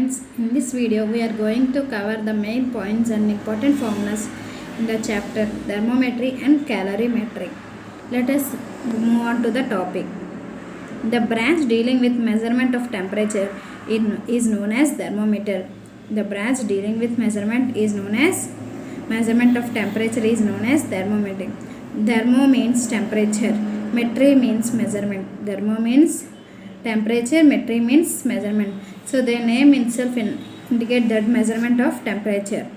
students, in this video we are going to cover the main points and important formulas in the chapter thermometry and calorimetry. Let us move on to the topic. The branch dealing with measurement of temperature is known as thermometer. The branch dealing with measurement of temperature is known as thermometer. Thermo means temperature, metry means measurement. Thermo means temperature, metry means measurement. So the name itself indicate that measurement of temperature.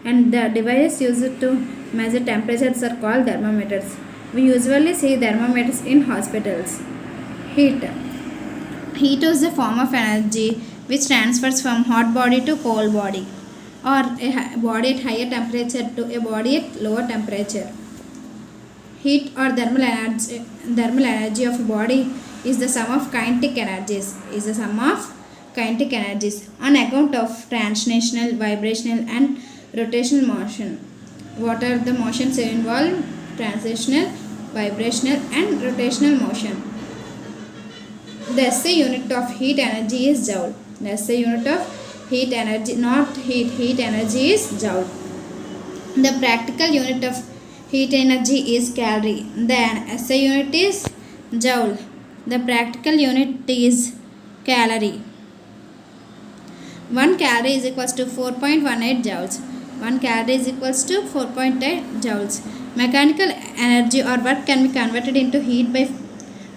And the devices used to measure temperatures are called thermometers. We usually see thermometers in hospitals. Heat is a form of energy which transfers from hot body to cold body, or a body at higher temperature to a body at lower temperature. Heat or thermal energy of a body is the sum of kinetic energies. On account of translational, vibrational and rotational motion. What are the motions involved? Translational, vibrational and rotational motion. The SI unit of heat energy is joule. The SI unit of heat energy, not heat energy is joule. The practical unit of heat energy is calorie. The SI unit is joule. The practical unit is calorie. 1 calorie is equals to 4.18 joules. 1 calorie is equals to 4.8 joules. Mechanical energy or work can be converted into heat by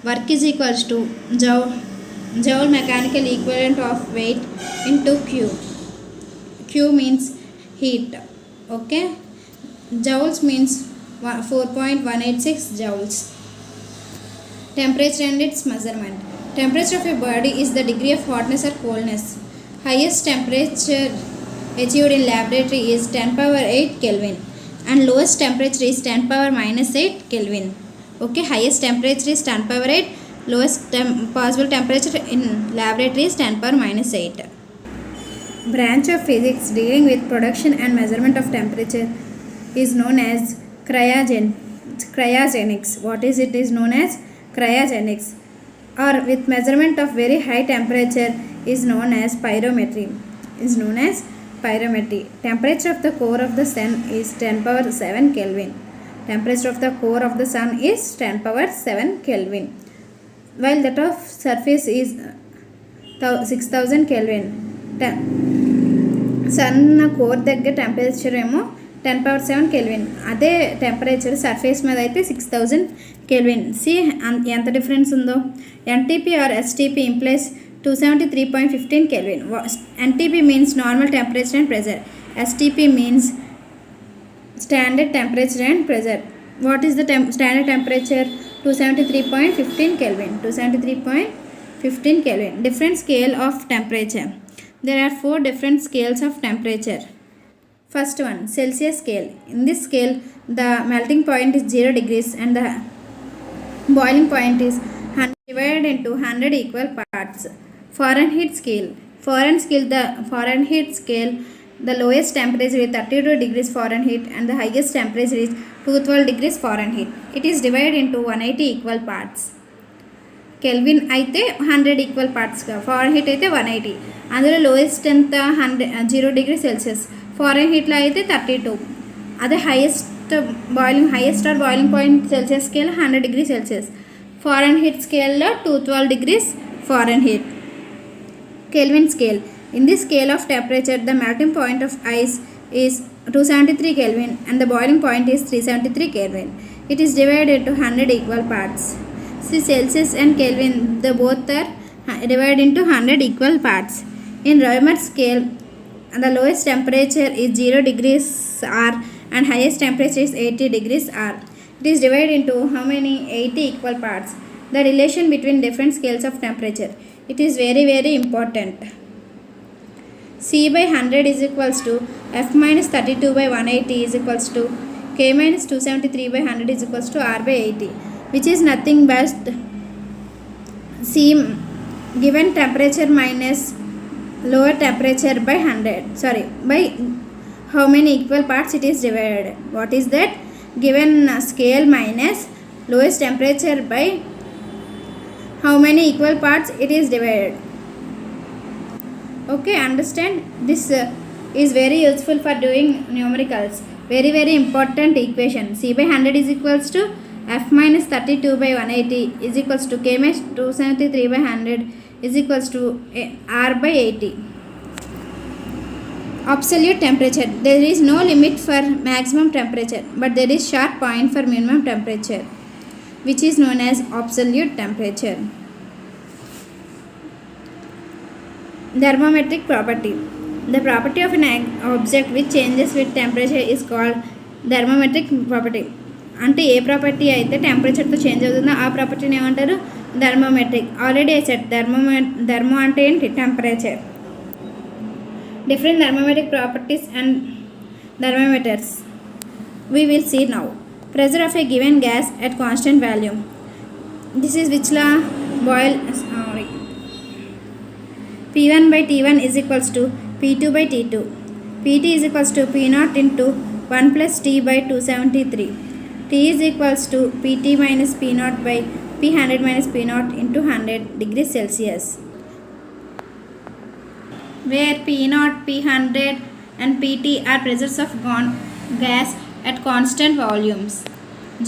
work is equals to joule mechanical equivalent of weight into Q. Q means heat. Okay. Joules means 4.186 joules. Temperature and its measurement. Temperature of a body is the degree of hotness or coldness. Highest temperature achieved in laboratory is 10 power 8 Kelvin and lowest temperature is 10 power minus 8 Kelvin. Okay, highest temperature is 10 power 8, lowest possible temperature in laboratory is 10 power minus 8. Branch of physics dealing with production and measurement of temperature is known as cryogenics. What is it is known as cryogenics, or with measurement of very high temperature is known as pyrometry. Temperature of the core of the sun is 10 power 7 Kelvin. Temperature of the core of the sun is 10 power 7 Kelvin, while that of surface is 6000 Kelvin. Sun core దగ్గర temperature ఏమో 10 power 7 Kelvin. అదే temperature surface మీద అయితే 6000 Kelvin. See ఎంత difference ఉందో. NTP or STP implies 273.15 Kelvin. NTP means normal temperature and pressure. STP means standard temperature and pressure. What is the standard temperature? 273.15 Kelvin. 273.15 Kelvin. Different scale of temperature. There are 4 different scales of temperature. First one, Celsius scale. In this scale, the melting point is 0 degrees and the boiling point is divided into 100 equal parts. Fahrenheit scale. The lowest temperature is 32 degrees Fahrenheit and the highest temperature is 212 degrees Fahrenheit. It is divided into 180 equal parts. Kelvin అయితే 100 equal పార్ట్స్గా, Fahrenheit అయితే 180. అందులో lowest ఎంత 0 degree Celsius, ఫారెన్హీట్లో అయితే 32. అదే highest are boiling point Celsius scale 100 degree Celsius, Fahrenheit స్కేల్లో 212 degrees Fahrenheit. Kelvin scale. In this scale of temperature, the melting point of ice is 273 Kelvin and the boiling point is 373 Kelvin. It is divided into 100 equal parts. See, Celsius and Kelvin, the both are divided into 100 equal parts. In Rømer scale, the lowest temperature is 0 degrees R and highest temperature is 80 degrees R. It is divided into how many? 80 equal parts. The relation between different scales of temperature. It is very, very important. C by 100 is equals to F minus 32 by 180 is equals to K minus 273 by 100 is equals to R by 80, which is nothing but C given temperature minus lower temperature by 100. By how many equal parts it is divided. What is that? Given scale minus lowest temperature by how many equal parts it is divided. Okay, understand this is very useful for doing numericals. Very important equation. C by 100 is equals to F minus 32 by 180 is equals to K minus 273 by 100 is equals to R by 80. Absolute temperature. There is no limit for maximum temperature, but there is sharp point for minimum temperature, which is known as absolute temperature. Thermometric property. The property of an object which changes with temperature is called thermometric property. అంటే ఏ property అయితే టెంపరేచర్తో change అవుతుందో ఆ ప్రాపర్టీని ఏమంటారు? థర్మోమెట్రిక్. Already I said thermo అంటే ఏంటి? Temperature. Different thermometric properties and thermometers we will see now. Pressure of a given gas at constant volume. This is which law? P1 by T1 is equals to P2 by T2. Pt is equals to P0 into 1 plus T by 273. T is equals to Pt minus P0 by P100 minus P0 into 100 degrees Celsius, where P0, P100 and Pt are pressures of gas at constant volumes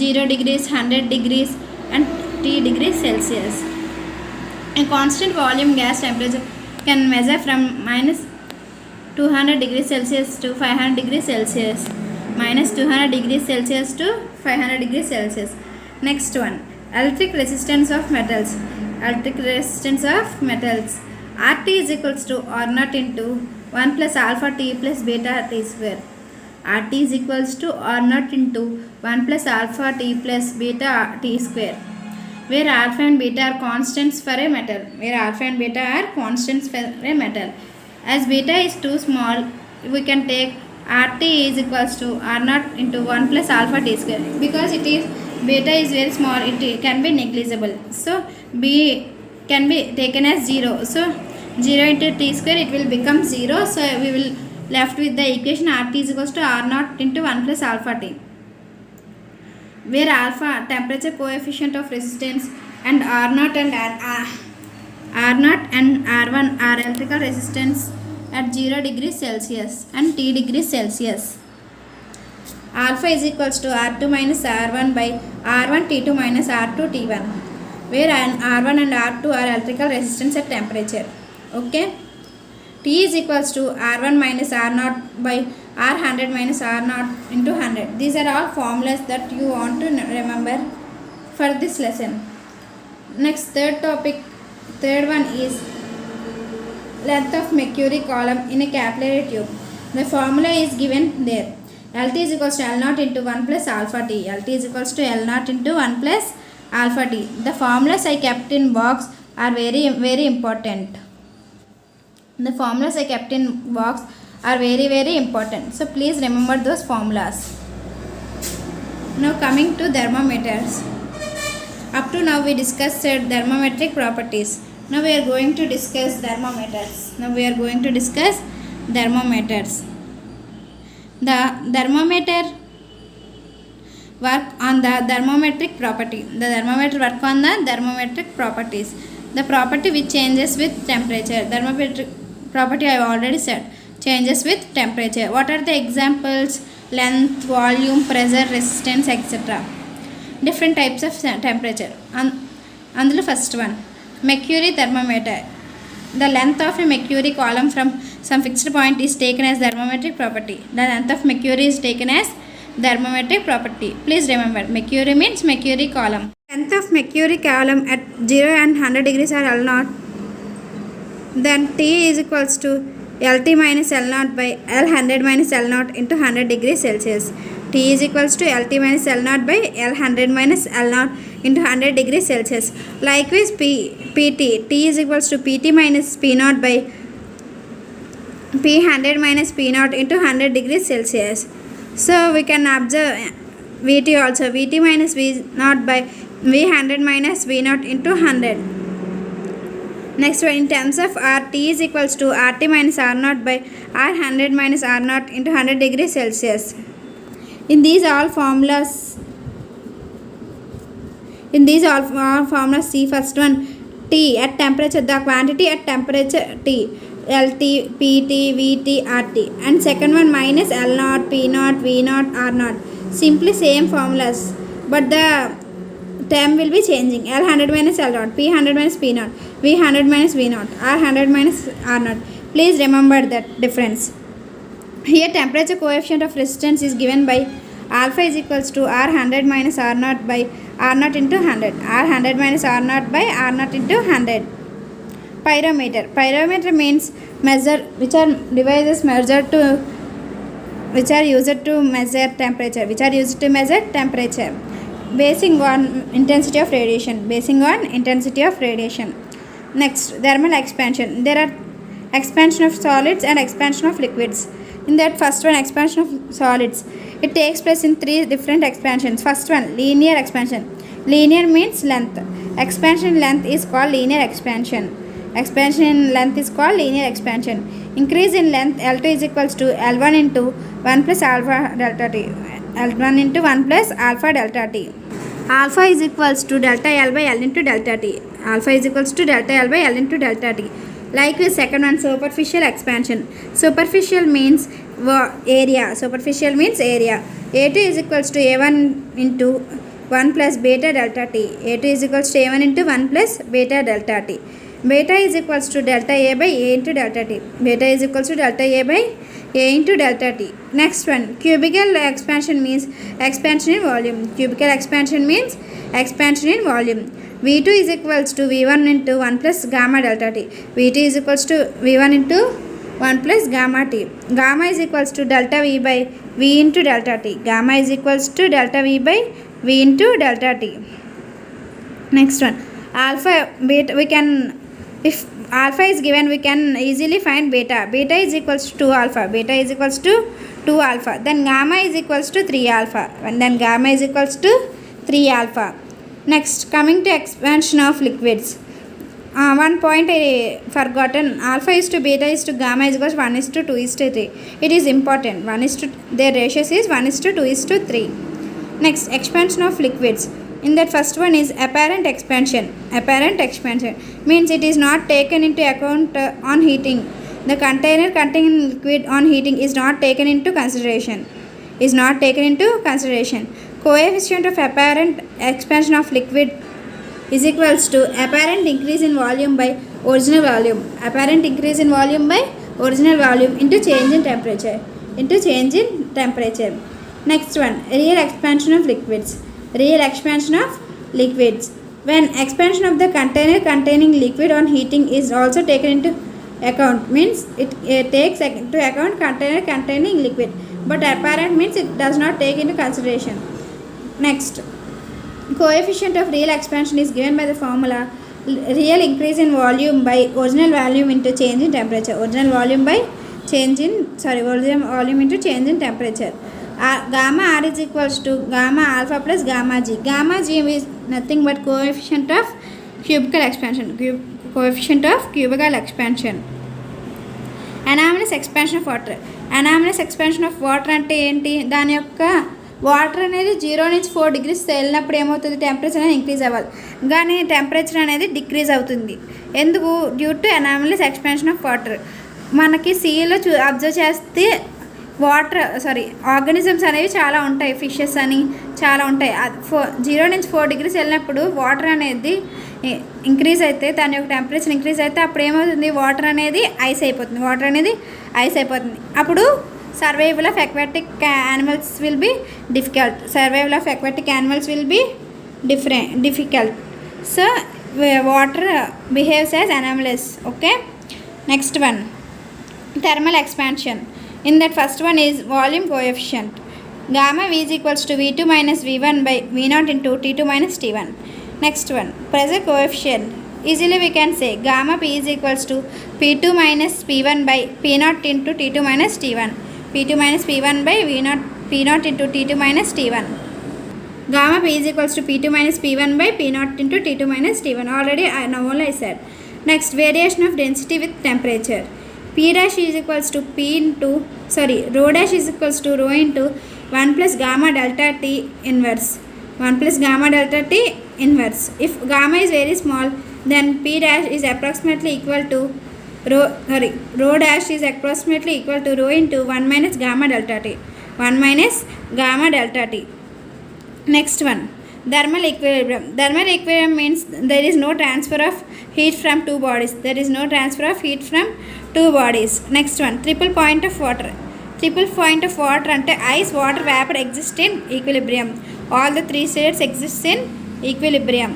0 degrees, 100 degrees and T degrees Celsius. A constant volume gas temperature can measure from minus 200 degrees Celsius to 500 degrees Celsius, minus 200 degrees Celsius to 500 degrees Celsius. Next one, electric resistance of metals. Electric resistance of metals. RT is equals to R0 into 1 plus alpha T plus beta T square. RT is equals to R0 into 1 plus alpha T plus beta T square, where alpha and beta are constants for a metal. As beta is too small, we can take RT is equals to R0 into 1 plus alpha T square. Because beta is very small, it can be negligible. So B can be taken as 0. So 0 into T square, it will become 0. So we will left with the equation RT is equals to R0 into 1 plus alpha T, where alpha temperature coefficient of resistance and R0 and R1 are electrical resistance at 0 degrees Celsius and T degrees Celsius. Alpha is equals to R2 minus R1 by R1 T2 minus R2 T1, where R1 and R2 are electrical resistance at temperature. Okay. T is equals to R1 minus R0 by R100 minus R0 into 100. These are all formulas that you want to remember for this lesson. Next, third one is length of mercury column in a capillary tube. The formula is given there. LT is equals to L0 into 1 plus alpha T. LT is equals to L0 into 1 plus alpha T. The formulas I kept in box are very important. The formulas I kept in box are very important. So please remember those formulas. Now coming to thermometers. Up to now we discussed thermometric properties. Now we are going to discuss thermometers. The thermometer work on the thermometric property. The thermometer work on the thermometric properties. The property which changes with temperature. Thermometric property I have already said. Changes with temperature. What are the examples? Length, volume, pressure, resistance, etc. Different types of temperature. అందులో first one, mercury thermometer. The length of a mercury column from some fixed point is taken as thermometric property. The length of mercury is taken as thermometric property. Please remember, mercury means mercury column. Length of mercury column at 0 and 100 degrees are L0. Then T is equals to LT minus L0 by L100 minus L0 into 100 degrees Celsius. T is equals to LT minus L0 by L100 minus L0 into 100 degrees Celsius. Likewise PT. T is equals to PT minus P0 by P100 minus P0 into 100 degrees Celsius. So we can observe VT also. VT minus V0 by V100 minus V0 into 100. Next one, in terms of RT is equals to RT minus R0 by R100 minus R0 into 100 degrees Celsius. In these all formulas, see first one, T at temperature, the quantity at temperature T. LT, PT, VT, RT, and second one minus L0, P0, V0, R0. Simply same formulas, but the term will be changing. L100 minus L0, P100 minus P0, V100 minus V0, R100 minus R0. Please remember that difference. Here temperature coefficient of resistance is given by alpha is equals to R100 minus R0 by R0 into 100. R100 minus R0 by R0 into 100. Pyrometer. Pyrometer means measure which are devices measured to which are used to measure temperature. Which are used to measure temperature. Basing on intensity of radiation. Basing on intensity of radiation. Next, thermal expansion. There are expansion of solids and expansion of liquids. In that first one, expansion of solids, it takes place in three different expansions. First one, linear expansion. Linear means length. Expansion in length is called linear expansion. Expansion in length is called linear expansion. Increase in length, L2 is equals to L1 into 1 plus alpha delta T. L1 into 1 plus alpha delta T. Alpha is equals to delta L by L into delta T. Alpha is equals to delta L by L into delta T. Like the second one, superficial expansion. Superficial means area. Superficial means area. A2 is equals to A1 into 1 plus beta delta T. A2 is equals to A1 into 1 plus beta delta T. Beta is equals to delta A by A into delta T. Beta is equals to delta A by A into delta T. Next one, cubical expansion means expansion in volume. Cubical expansion means expansion in volume. V2 is equals to V1 into 1 plus gamma delta T. V2 is equals to V1 into 1 plus gamma T. Gamma is equals to delta V by V into delta T. Gamma is equals to delta V by V into delta T. Next one, alpha, beta, we can, if alpha is given, we can easily find beta. Beta is equals to 2 alpha. Beta is equals to 2 alpha. Then gamma is equals to 3 alpha. And then gamma is equals to 3 alpha. Next, coming to expansion of liquids. One point I forgotten. Alpha is to beta is to gamma is equals 1 is to 2 is to 3. It is important. 1 is to, their ratios is 1 is to 2 is to 3. Next, expansion of liquids. In that first one is apparent expansion. Apparent expansion means it is not taken into account on heating. The container containing liquid on heating is not taken into consideration. Is not taken into consideration. Coefficient of apparent expansion of liquid is equals to apparent increase in volume by original volume. Apparent increase in volume by original volume into change in temperature. Into change in temperature. Next one, real expansion of liquids. Real expansion of liquids. When expansion of the container containing liquid on heating is also taken into account, means it takes into account container containing liquid, but apparent means it does not take into consideration. Next, coefficient of real expansion is given by the formula real increase in volume by original volume into change in temperature. Original volume by original volume into change in temperature. Gamma R is equals to gamma alpha plus gamma G. Gamma G is nothing but coefficient of cubical expansion. Coefficient of cubical expansion. Anomalous expansion of water. Anomalous expansion of water అంటే ఏంటి? దాని యొక్క water అనేది 0 నుంచి 4 degrees వెళ్ళినప్పుడు ఏమవుతుంది, temperature అనేది increase అవ్వాలి, కానీ టెంపరేచర్ అనేది డిక్రీజ్ అవుతుంది. ఎందుకు? Due to anomalous expansion of water. మనకి సీలో అబ్జర్వ్ చేస్తే ఆర్గానిజమ్స్ అనేవి చాలా ఉంటాయి, ఫిషెస్ అని చాలా ఉంటాయి. 0 నుంచి 4 degrees వెళ్ళినప్పుడు వాటర్ అనేది ఇంక్రీజ్ అయితే, దాని యొక్క టెంపరేచర్ ఇంక్రీజ్ అయితే అప్పుడు ఏమవుతుంది, వాటర్ అనేది ఐస్ అయిపోతుంది. అప్పుడు survival of aquatic animals will be difficult. Difficult. So water behaves as anomalous. Okay. Next one, thermal expansion. In that first one is volume coefficient. Gamma V is equals to V2 minus V1 by V0 into T2 minus T1. Next one, pressure coefficient. Easily we can say gamma P is equals to P2 minus P1 by P0 into T2 minus T1. P2 minus P1 by P0 into T2 minus T1. Gamma P is equals to P2 minus P1 by P0 into T2 minus T1. Already I said. Next, variation of density with temperature. P dash is equals to rho dash is equals to rho into 1 plus gamma delta T inverse. 1 plus gamma delta T inverse. If gamma is very small, then P dash is approximately equal to Rho dash is approximately equal to rho into 1 minus gamma delta T. 1 minus gamma delta T. Next one, thermal equilibrium. Thermal equilibrium means there is no transfer of heat from two bodies. There is no transfer of heat from two bodies. Next one, triple point of water. Triple point of water ante ice, water, vapor exist in equilibrium. All the three states exist in equilibrium.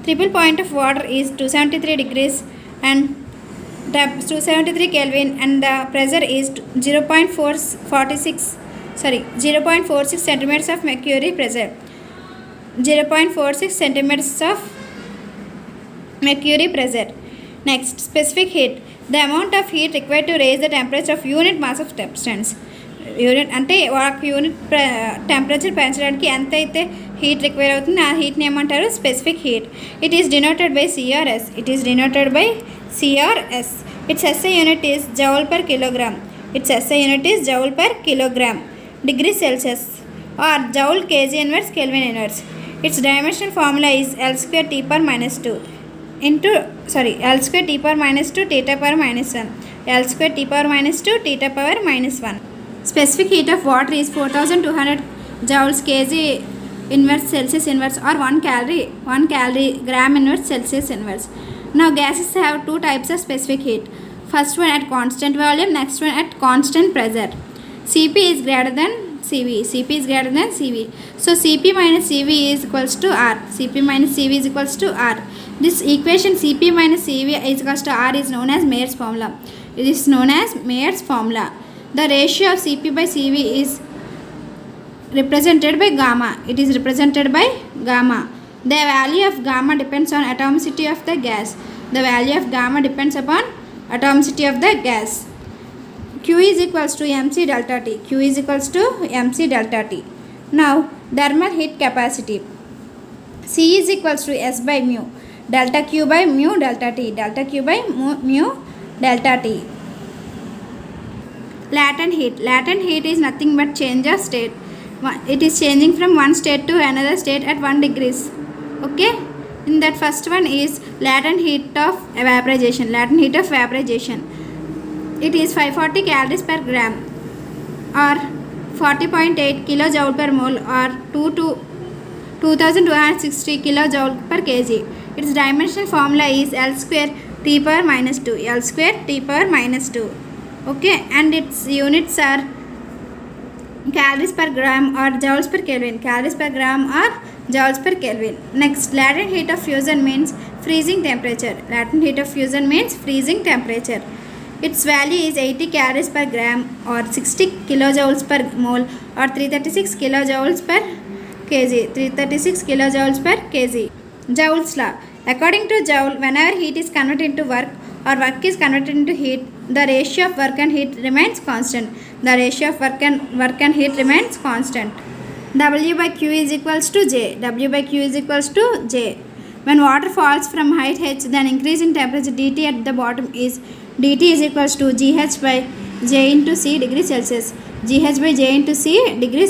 Triple point of water is 273 degrees and 273 Kelvin, and the pressure is 0.46 centimeters of mercury pressure. 0.46 centimeters of mercury pressure. Next, specific heat. The amount of heat required to raise the temperature of unit mass of substance. Unit అంటే ఒక unit temperature పెంచడానికి ఎంత అయితే heat require అవుతుంది ఆ హీట్ని ఏమంటారు specific heat. It is denoted by CRS. Its SI unit is joule per kilogram. Degree Celsius or joule KG inverse kelvin inverse. Its dimensional formula is L square T power minus 2 theta power minus 1. L square T power minus 2 theta power minus 1. Specific heat of water is 4200 joules kg inverse Celsius inverse or 1 calorie gram inverse Celsius inverse. Now gases have two types of specific heat. First one at constant volume, next one at constant pressure. Cp is greater than Cv. So Cp minus Cv is equals to R. This equation Cp minus Cv is equals to R is known as Maier's formula. The ratio of Cp by Cv is represented by gamma. The value of gamma depends on atomicity of the gas. Q is equals to mc delta T. Now thermal heat capacity. C is equals to S by mu delta Q by mu delta T. Latent heat is nothing but change of state. It is changing from one state to another state at 1 degrees. Okay, in that first one is latent heat of evaporation. It is 540 calories per gram or 40.8 kilojoule per mole or 2260 kilojoule per kg. Its dimensional formula is L square T power minus 2. Okay, and its units are calories per gram or joules per Kelvin. Next, latent heat of fusion means freezing temperature. Its value is 80 calories per gram or 60 kilojoules per mole or 336 kilojoules per kg. Joule's law. According to Joule, whenever heat is converted into work or work is converted into heat, the ratio of work and heat remains constant. W by Q is equals to J. When water falls from height h, then increase in temperature dt at the bottom is dt is equals to GH by J into C degree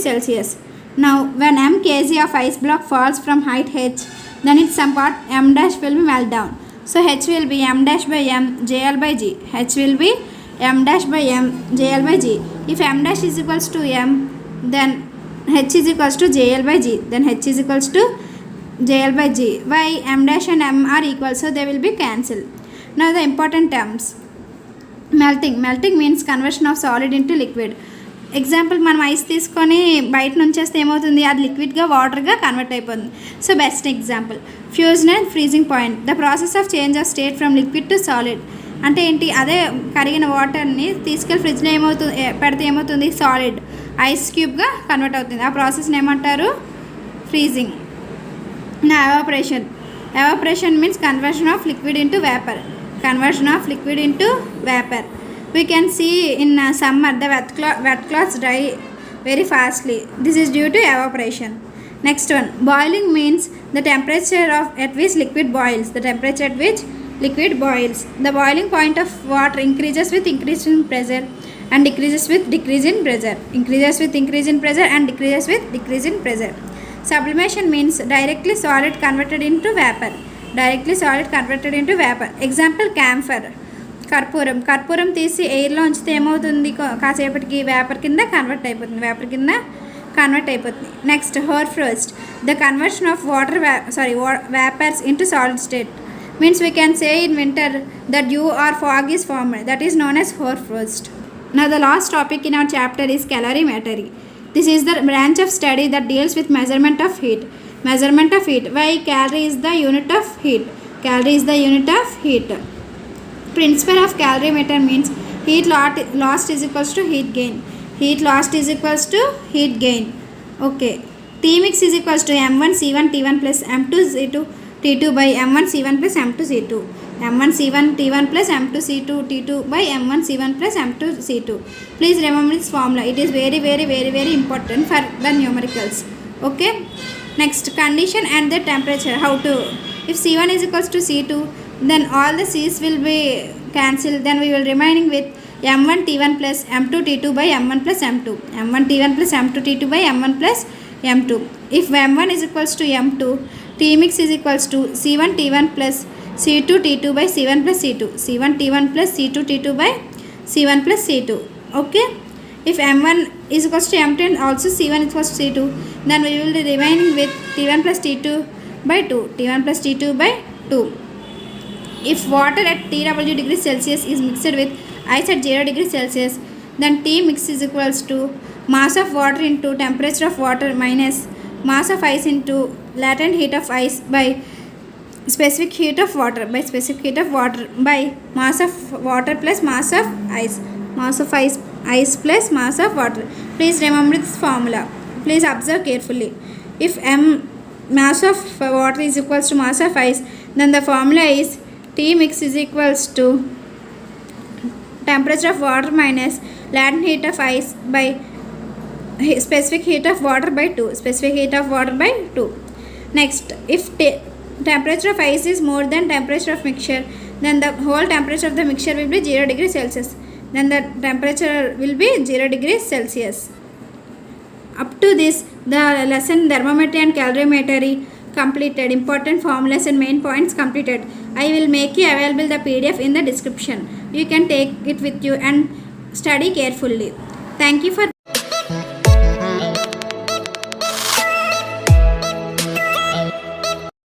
Celsius. Now when m kg of ice block falls from height h, then its some part m dash will be melt down. So h will be m dash by m JL by G. If m dash is equals to m, then h is equals to JL by G. Why m dash and m are equal, so they will be cancelled. Now the important terms. Melting means conversion of solid into liquid. Example మనం ice తీసుకొని బయట నుంచేస్తే ఏమవుతుంది, అది లిక్విడ్గా వాటర్గా convert అయిపోతుంది. So best example fusion and freezing point. The process of change of state from liquid to solid. అంటే ఏంటి, అదే కరిగిన వాటర్ని తీసుకెళ్ళి ఫ్రిడ్జ్లో పెడితే ఏమవుతుంది, సాలిడ్ ఐస్ క్యూబ్గా కన్వర్ట్ అవుతుంది. ఆ ప్రాసెస్ని ఏమంటారు, ఫ్రీజింగ్. నా evaporation means conversion of liquid into vapour. We can see in summer the wet cloths dry very fastly. This is due to evaporation. Next one, boiling means the temperature at which liquid boils. The boiling point of water increases with increase in pressure and decreases with decrease in pressure. Sublimation means directly solid converted into vapor. Example, camphor. కర్పూరం తీసి ఎయిర్లో ఉంచితే ఏమవుతుంది, కాసేపటికి vapour కింద convert అయిపోతుంది. Next hoarfrost, the conversion of vapours into solid state means we can say in winter that dew or fog is formed, that is known as hoarfrost. Now the last topic in our chapter is calorimetry. This is the branch of study that deals with measurement of heat. Why calorie is the unit of heat? Principle of calorimeter means heat lost is equals to heat gain. Okay, T mix is equals to m1 c1 t1 plus m2 c2 t2 by m1 c1 plus m2 c2, m1 c1 t1 plus m2 c2 t2 by m1 c1 plus m2 c2. Please remember this formula, it is very important for the numericals. Okay, next condition and the temperature. How to, if c1 is equals to c2, then all the c's will be cancelled, then we will remaining with m1 t1 plus m2 t2 by m1 plus m2, m1 t1 plus m2 t2 by m1 plus m2. If m1 is equals to m2, T mix is equals to c1 t1 plus c2 t2 by c1 plus c2, c1 t1 plus c2 t2 by c1 plus c2. Okay, if m1 is equals to m2 and also c1 is equals to c2, then we will be remaining with t1 plus t2 by 2, t1 plus t2 by 2. If water at TW degrees Celsius is mixed with ice at 0 degrees Celsius, then T mix is equals to mass of water into temperature of water minus mass of ice into latent heat of ice by specific heat of water by mass of water plus mass of ice plus mass of water. Please remember this formula. Please observe carefully. If mass of water is equals to mass of ice, then the formula is T mix is equals to temperature of water minus latent heat of ice by specific heat of water by 2. Next, if temperature of ice is more than temperature of mixture, then the whole temperature of the mixture will be 0 degrees Celsius, then the temperature will be 0 degrees Celsius. Up to this, the lesson thermometry and calorimetry completed. Important formulas and main points completed. I will make you available the PDF in the description. You can take it with you and study carefully. Thank you for